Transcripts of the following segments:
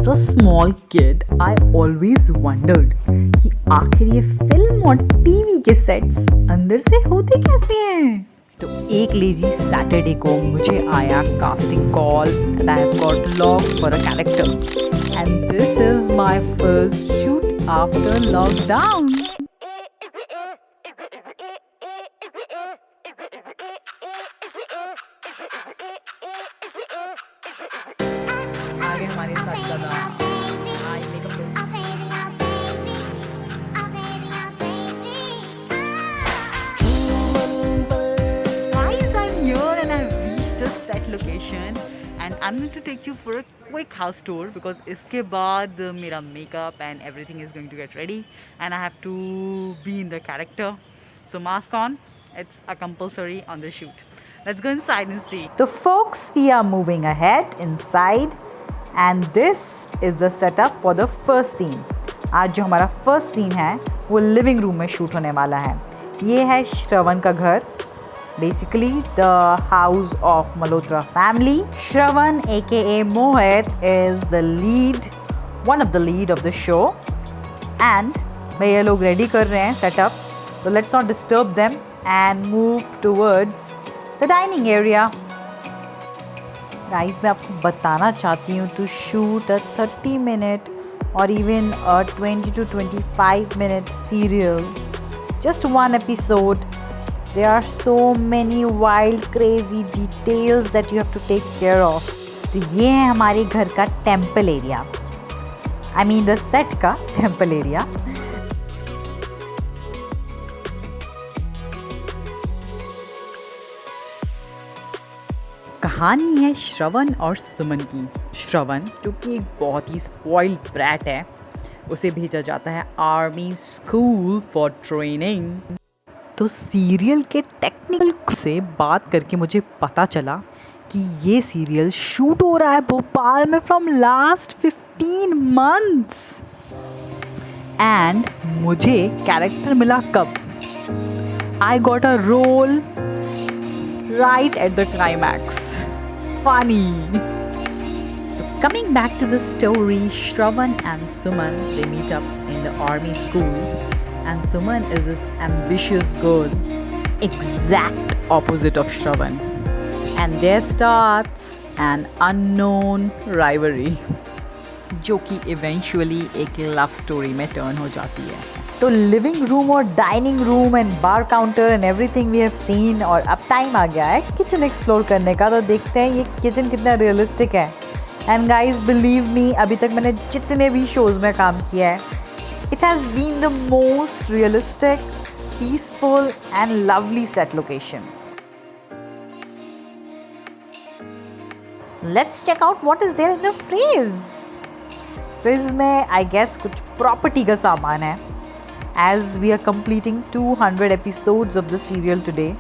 As a small kid, I always wondered कि आखिर ये फिल्म और टीवी के सेट्स अंदर से होते कैसे हैं। तो एक लेजी सैटरडे को मुझे आया casting call and I have got log for a character and this is my first shoot after lockdown. आगे हमारे साथ दादा location and I'm going to take you for a quick house tour because इसके बाद मेरा makeup and everything is going to get ready and I have to be in the character, so mask on, it's a compulsory on the shoot. Let's go inside and see. So folks, we are moving ahead inside and this is the setup for the first scene. आज जो हमारा first scene है वो living room में shoot होने वाला है। ये है श्रवण का घर, basically the house of Malhotra family. Shravan aka Mohit is the lead, one of the lead of the show and भैया लोग ready कर रहे हैं setup, so let's not disturb them and move towards the dining area. Guys, मैं आपको बताना चाहती हूँ to shoot a 30-minute or even a 20 to 25-minute serial, just one episode. There are so many wild, crazy details that you have to take care of. तो ये है हमारे घर का temple area, I mean the set का temple area. कहानी है श्रवण और सुमन की। श्रवण जो कि एक बहुत ही स्पॉइल्ड ब्रैट है, उसे भेजा जाता है आर्मी स्कूल फॉर ट्रेनिंग। तो सीरियल के टेक्निकल से बात करके मुझे पता चला कि ये सीरियल शूट हो रहा है भोपाल में फ्रॉम लास्ट 15 मंथ्स एंड मुझे कैरेक्टर मिला कब? I got a role right at the climax. Funny. So coming back to the story, Shravan and Suman, they meet up in the army school. And Suman is this ambitious girl, exact opposite of Shravan. And there starts an unknown rivalry, जो कि eventually एक love story में turn हो जाती है। तो living room और dining room and bar counter and everything we have seen, और अब टाइम आ गया है kitchen explore करने का। तो देखते हैं ये kitchen कितना realistic है। And guys, believe me, अभी तक मैंने जितने भी shows में काम किया है, it has been the most realistic, peaceful and lovely set location. Let's check out what is there in the fridge. Fridge में I guess कुछ property का सामान है, as we are completing 200 episodes of the serial today.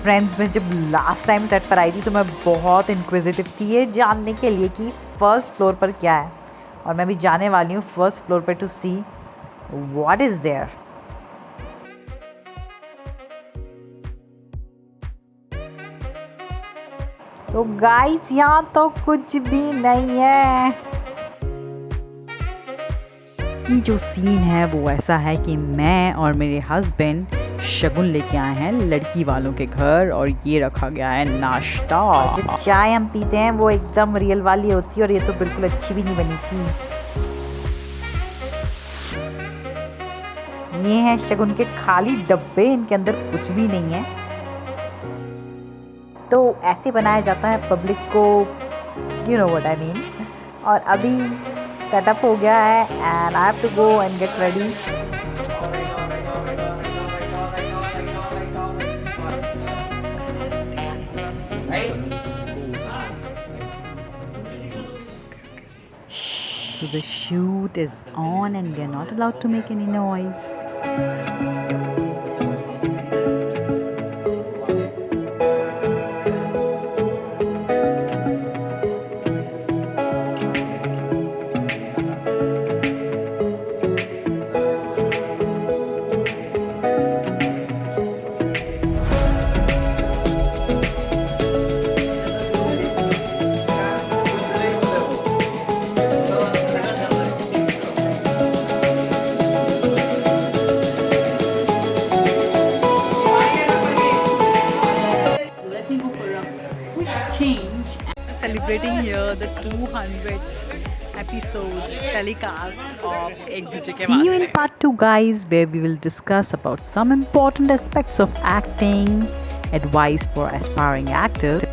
Friends, में जब last time set पर आई थी तो मैं बहुत इंक्विजिटिव थी ये जानने के लिए कि फर्स्ट फ्लोर पर क्या है, और मैं भी जाने वाली हूँ फर्स्ट फ्लोर पर to see what is there. तो गाइस, यहाँ तो कुछ भी नहीं है। कि जो सीन है वो ऐसा है कि मैं और मेरे हस्बैंड शगुन लेके आए हैं लड़की वालों के घर, और ये रखा गया है नाश्ता। जो चाय हम पीते हैं वो एकदम रियल वाली होती है, और ये तो बिल्कुल अच्छी भी नहीं बनी थी। ये हैं शगुन के खाली डब्बे, इनके अंदर कुछ भी नहीं है। तो ऐसे बनाया जाता है पब्लिक को, you know what I mean. और अभी सेटअप हो गया है and I have to go and get ready. So the shoot is on and we are not allowed to make any noise. celebrating here the 200th episode telecast of Ek Duje Ke See you in Vaste. part 2, guys, where we will discuss about some important aspects of acting, advice for aspiring actors,